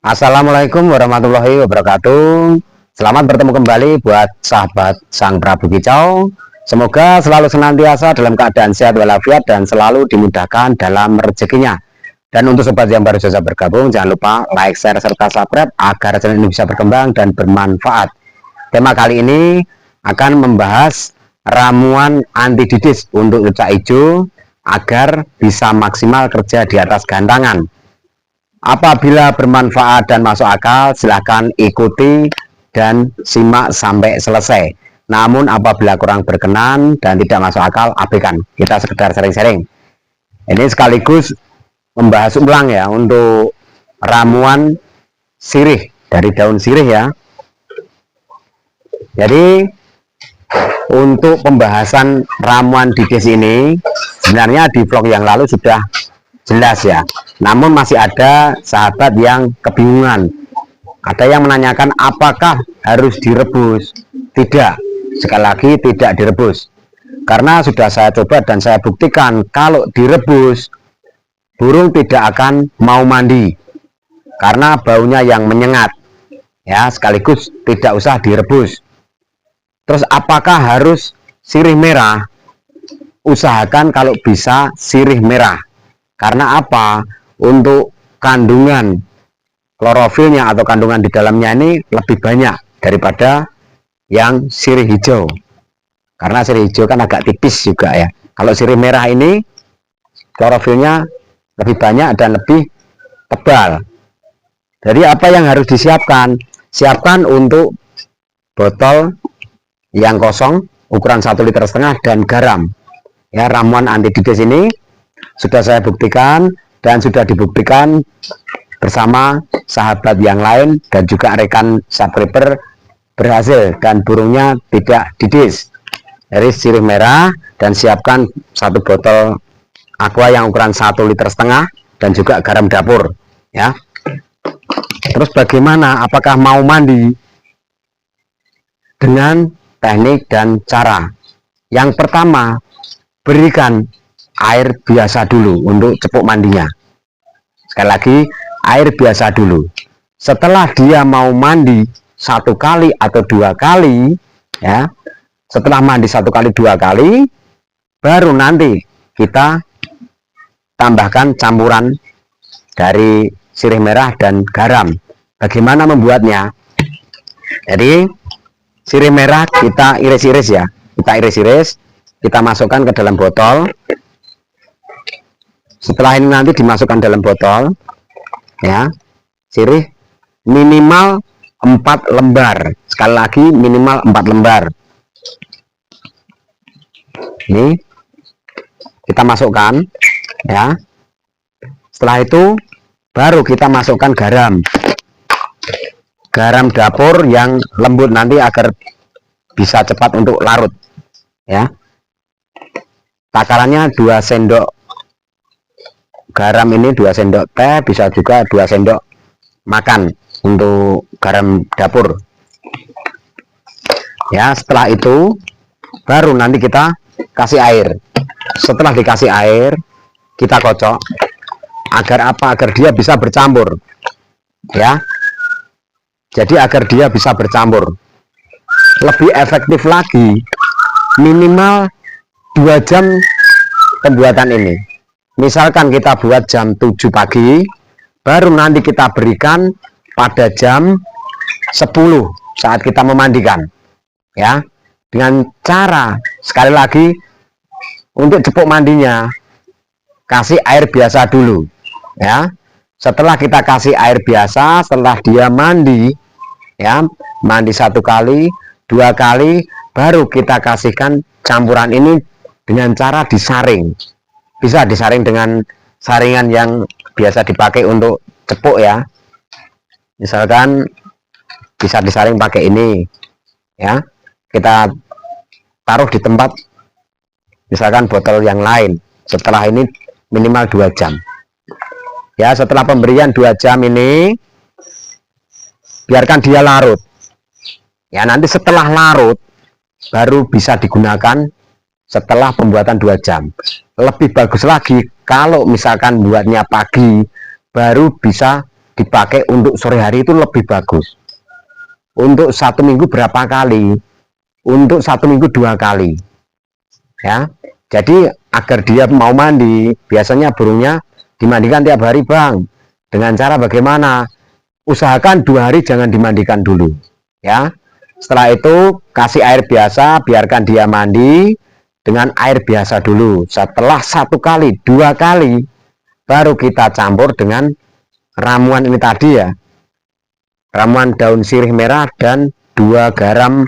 Assalamualaikum warahmatullahi wabarakatuh. Selamat bertemu kembali buat sahabat Sang Prabu Kicau. Semoga selalu senantiasa dalam keadaan sehat walafiat dan selalu dimudahkan dalam rezekinya. Dan untuk sobat yang baru saja bergabung, jangan lupa like, share, serta subscribe agar channel ini bisa berkembang dan bermanfaat. Tema kali ini akan membahas ramuan anti didis untuk cucak hijau agar bisa maksimal kerja di atas gantangan. Apabila bermanfaat dan masuk akal, silahkan ikuti dan simak sampai selesai. Namun apabila kurang berkenan dan tidak masuk akal, abaikan. Kita sekedar sharing-sharing. Ini sekaligus membahas ulang ya untuk ramuan sirih dari daun sirih ya. Jadi untuk pembahasan ramuan didis ini sebenarnya di vlog yang lalu sudah jelas ya, namun masih ada sahabat yang kebingungan. Ada yang menanyakan apakah harus direbus. Tidak, sekali lagi tidak direbus, karena sudah saya coba dan saya buktikan kalau direbus burung tidak akan mau mandi karena baunya yang menyengat ya, sekaligus tidak usah direbus. Terus apakah harus sirih merah? Usahakan kalau bisa sirih merah. Karena apa? Untuk kandungan klorofilnya atau kandungan di dalamnya ini lebih banyak daripada yang sirih hijau. Karena sirih hijau kan agak tipis juga ya. Kalau sirih merah ini klorofilnya lebih banyak dan lebih tebal. Jadi apa yang harus disiapkan? Siapkan untuk botol yang kosong ukuran 1,5 liter dan garam. Ya, ramuan anti didis ini sudah saya buktikan dan sudah dibuktikan bersama sahabat yang lain dan juga rekan subscriber berhasil dan burungnya tidak didis. Jadi sirih merah dan siapkan 1 botol aqua yang ukuran 1,5 liter dan juga garam dapur ya. Terus bagaimana? Apakah mau mandi? Dengan teknik dan cara. Yang pertama, berikan air biasa dulu untuk cepuk mandinya. Sekali lagi, air biasa dulu. Setelah dia mau mandi 1 kali atau 2 kali ya, setelah mandi 1 kali 2 kali baru nanti kita tambahkan campuran dari sirih merah dan garam. Bagaimana membuatnya? Jadi sirih merah kita iris-iris ya, kita iris-iris, kita masukkan ke dalam botol. Setelah ini nanti dimasukkan dalam botol ya, sirih minimal 4 lembar. Sekali lagi minimal 4 lembar. Ini kita masukkan ya. Setelah itu baru kita masukkan garam. Garam dapur yang lembut nanti agar bisa cepat untuk larut ya. Takarannya 2 sendok garam, ini 2 sendok teh, bisa juga 2 sendok makan untuk garam dapur ya. Setelah itu baru nanti kita kasih air. Setelah dikasih air kita kocok agar apa? Agar dia bisa bercampur ya. Jadi agar dia bisa bercampur. Lebih efektif lagi, minimal 2 jam pembuatan ini. Misalkan kita buat jam 7 pagi, baru nanti kita berikan pada jam 10 saat kita memandikan ya. Dengan cara, sekali lagi, untuk cepuk mandinya kasih air biasa dulu ya. Setelah kita kasih air biasa, setelah dia mandi ya, mandi 1 kali 2 kali, baru kita kasihkan campuran ini dengan cara disaring. Bisa disaring dengan saringan yang biasa dipakai untuk cepuk ya. Misalkan bisa disaring pakai ini ya. Kita taruh di tempat misalkan botol yang lain. Setelah ini minimal 2 jam ya. Setelah pemberian 2 jam ini biarkan dia larut ya. Nanti setelah larut baru bisa digunakan setelah pembuatan 2 jam. Lebih bagus lagi kalau misalkan buatnya pagi, baru bisa dipakai untuk sore hari itu lebih bagus. Untuk 1 minggu berapa kali? Untuk 1 minggu 2 kali, ya. Jadi agar dia mau mandi, biasanya burungnya dimandikan tiap hari, Bang. Dengan cara bagaimana? Usahakan 2 hari jangan dimandikan dulu, ya. Setelah itu kasih air biasa, biarkan dia mandi dengan air biasa dulu. Setelah 1 kali, 2 kali, baru kita campur dengan ramuan ini tadi, ya. Ramuan daun sirih merah dan 2 garam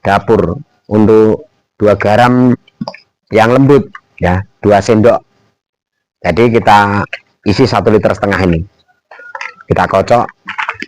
dapur. Untuk 2 garam yang lembut, ya, 2 sendok. Jadi kita isi 1,5 liter ini, kita kocok,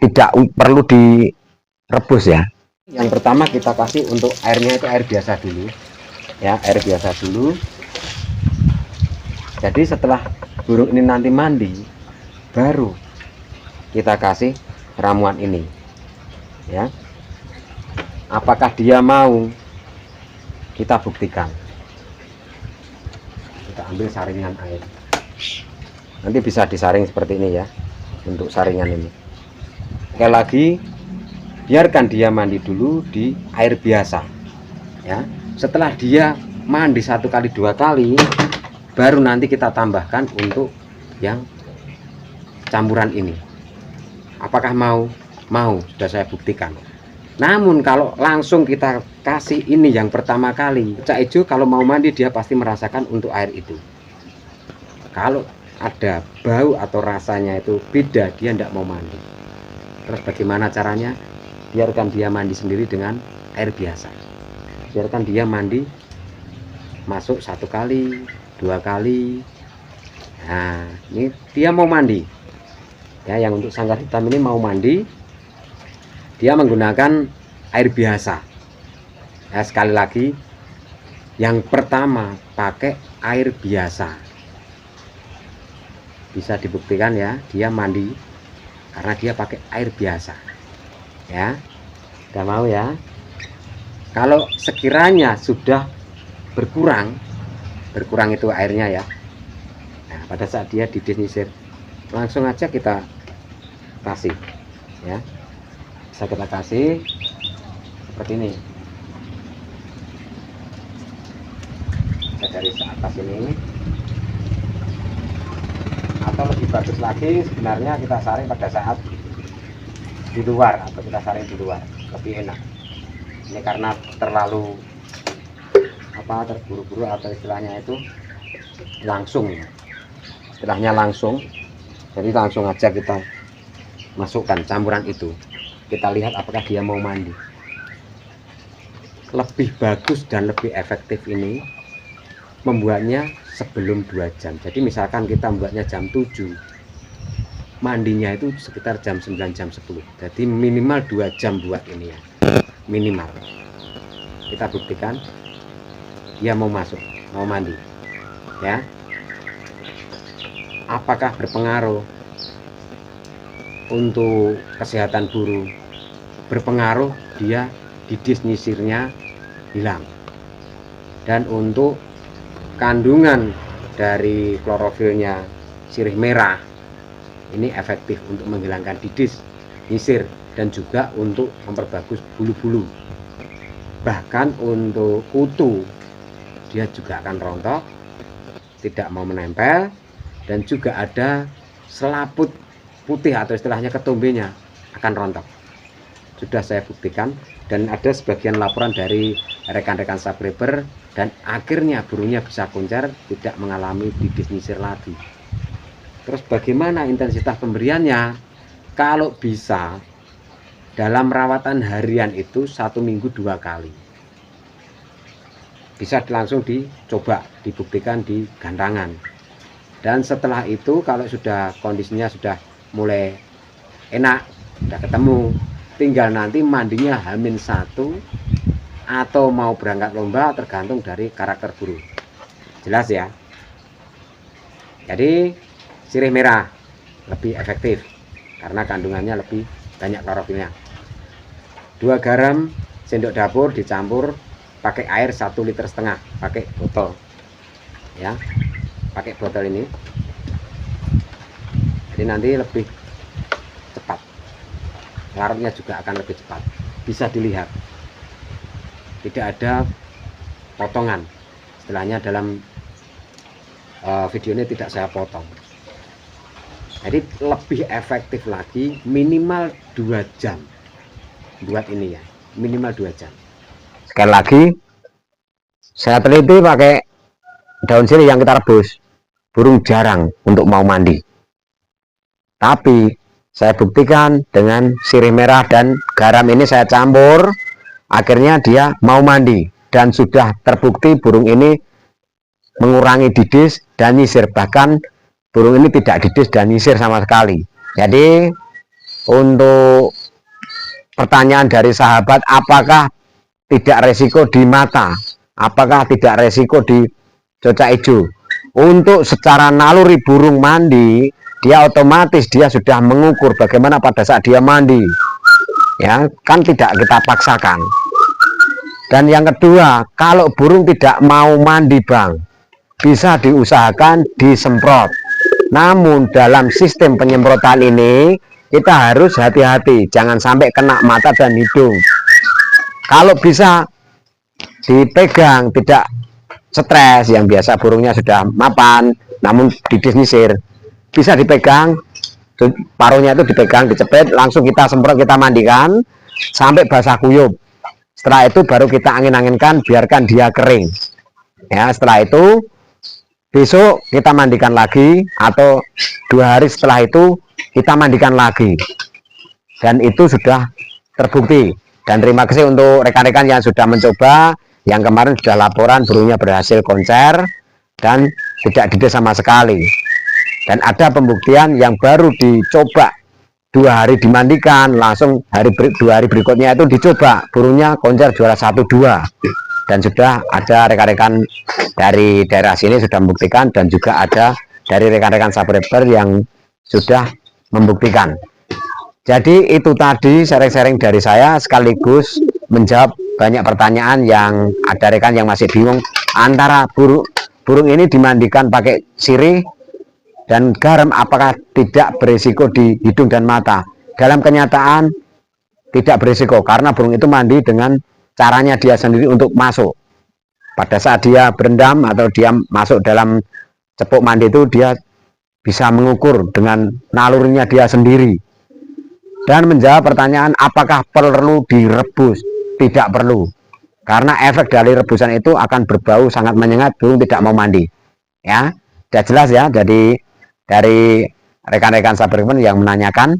tidak perlu direbus, ya. Yang pertama kita kasih untuk airnya itu air biasa dulu, ya, air biasa dulu. Jadi setelah burung ini nanti mandi, baru kita kasih ramuan ini, ya. Apakah dia mau, kita buktikan. Kita ambil saringan air, nanti bisa disaring seperti ini, ya, untuk saringan ini. Sekali lagi, biarkan dia mandi dulu di air biasa, ya. Setelah dia mandi 1 kali 2 kali, baru nanti kita tambahkan untuk yang campuran ini. Apakah mau? Mau, sudah saya buktikan. Namun kalau langsung kita kasih ini yang pertama kali, cak ijo kalau mau mandi dia pasti merasakan untuk air itu. Kalau ada bau atau rasanya itu beda, dia tidak mau mandi. Terus bagaimana caranya? Biarkan dia mandi sendiri dengan air biasa. Biarkan dia mandi masuk 1 kali, 2 kali. Nah, ini dia mau mandi, ya. Yang untuk sanggar hitam ini mau mandi, dia menggunakan air biasa, ya. Sekali lagi, yang pertama pakai air biasa, bisa dibuktikan, ya, dia mandi karena dia pakai air biasa, ya. Udah mau, ya. Kalau sekiranya sudah berkurang itu airnya, ya. Nah, pada saat dia didenisir, langsung aja kita kasih, ya. Bisa kita kasih seperti ini. Bisa dari atas ini, atau lebih bagus lagi sebenarnya kita saring pada saat di luar, atau kita saring di luar lebih enak. Ini karena terlalu terburu-buru, atau istilahnya itu langsung, istilahnya langsung. Jadi langsung aja kita masukkan campuran itu, kita lihat apakah dia mau mandi. Lebih bagus dan lebih efektif ini membuatnya sebelum 2 jam. Jadi misalkan kita membuatnya jam 7, mandinya itu sekitar jam 9, jam 10. Jadi minimal 2 jam buat ini, ya, minimal. Kita buktikan dia mau masuk, mau mandi, ya. Apakah berpengaruh untuk kesehatan burung? Berpengaruh, dia didis nyisirnya hilang. Dan untuk kandungan dari klorofilnya sirih merah ini efektif untuk menghilangkan didis nyisir, dan juga untuk memperbagus bulu-bulu. Bahkan untuk kutu dia juga akan rontok, tidak mau menempel, dan juga ada selaput putih atau istilahnya ketombenya akan rontok. Sudah saya buktikan, dan ada sebagian laporan dari rekan-rekan subscriber, dan akhirnya burungnya bisa kuncar, tidak mengalami didis nyisir lagi. Terus bagaimana intensitas pemberiannya? Kalau bisa dalam rawatan harian itu 1 minggu 2 kali. Bisa langsung dicoba, dibuktikan di gantangan. Dan setelah itu kalau sudah kondisinya sudah mulai enak, sudah ketemu, tinggal nanti mandinya H-1 atau mau berangkat lomba, tergantung dari karakter burung. Jelas, ya. Jadi sirih merah lebih efektif karena kandungannya lebih banyak klorofilnya. 2 garam sendok dapur dicampur pakai air 1,5 liter, pakai botol, ya, pakai botol ini. Jadi nanti lebih larutnya juga akan lebih cepat. Bisa dilihat, tidak ada potongan. Istilahnya dalam video ini tidak saya potong. Jadi lebih efektif lagi, minimal 2 jam buat ini ya, minimal 2 jam. Sekali lagi saya teliti pakai daun sirih yang kita rebus, burung jarang untuk mau mandi. Tapi saya buktikan dengan sirih merah dan garam ini saya campur, akhirnya dia mau mandi. Dan sudah terbukti burung ini mengurangi didis dan nyisir. Bahkan burung ini tidak didis dan nyisir sama sekali. Jadi untuk pertanyaan dari sahabat, apakah tidak resiko di mata, apakah tidak resiko di cuaca hijau? Untuk secara naluri burung mandi, dia otomatis dia sudah mengukur bagaimana pada saat dia mandi, ya kan, tidak kita paksakan. Dan yang kedua, kalau burung tidak mau mandi bang, bisa diusahakan disemprot. Namun dalam sistem penyemprotan ini kita harus hati-hati, jangan sampai kena mata dan hidung. Kalau bisa dipegang, tidak stres, yang biasa burungnya sudah mapan namun didis nyisir, bisa dipegang, paruhnya itu dipegang, dicepet, langsung kita semprot, kita mandikan sampai basah kuyup. Setelah itu baru kita angin-anginkan, biarkan dia kering ya. Setelah itu besok kita mandikan lagi, atau 2 hari setelah itu kita mandikan lagi, dan itu sudah terbukti. Dan terima kasih untuk rekan-rekan yang sudah mencoba, yang kemarin sudah laporan burungnya berhasil konser dan tidak didis sama sekali. Dan ada pembuktian yang baru dicoba 2 hari dimandikan, langsung 2 hari berikutnya itu dicoba, burungnya konser juara 1-2. Dan sudah ada rekan-rekan dari daerah sini sudah membuktikan, dan juga ada dari rekan-rekan subscriber yang sudah membuktikan. Jadi itu tadi sharing-sharing dari saya, sekaligus menjawab banyak pertanyaan yang ada rekan yang masih bingung antara burung ini dimandikan pakai sirih dan garam apakah tidak berisiko di hidung dan mata. Dalam kenyataan tidak berisiko, karena burung itu mandi dengan caranya dia sendiri untuk masuk. Pada saat dia berendam atau dia masuk dalam cepuk mandi itu, dia bisa mengukur dengan nalurinya dia sendiri. Dan menjawab pertanyaan apakah perlu direbus, tidak perlu, karena efek dari rebusan itu akan berbau sangat menyengat, burung tidak mau mandi ya. Sudah jelas ya. Jadi dari rekan-rekan subscriber yang menanyakan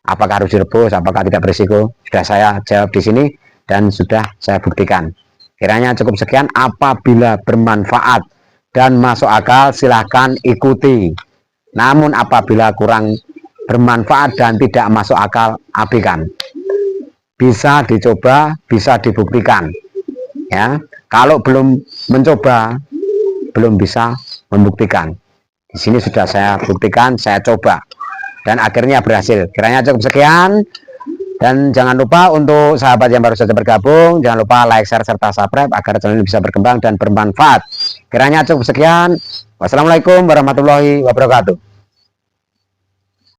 apakah harus direbus, apakah tidak berisiko, sudah saya jawab di sini dan sudah saya buktikan. Kiranya cukup sekian. Apabila bermanfaat dan masuk akal silahkan ikuti, namun apabila kurang bermanfaat dan tidak masuk akal, abaikan. Bisa dicoba, bisa dibuktikan ya. Kalau belum mencoba, belum bisa membuktikan. Di sini sudah saya buktikan, saya coba dan akhirnya berhasil. Kiranya cukup sekian, dan jangan lupa untuk sahabat yang baru saja bergabung, jangan lupa like, share, serta subscribe agar channel ini bisa berkembang dan bermanfaat. Kiranya cukup sekian. Wassalamualaikum warahmatullahi wabarakatuh.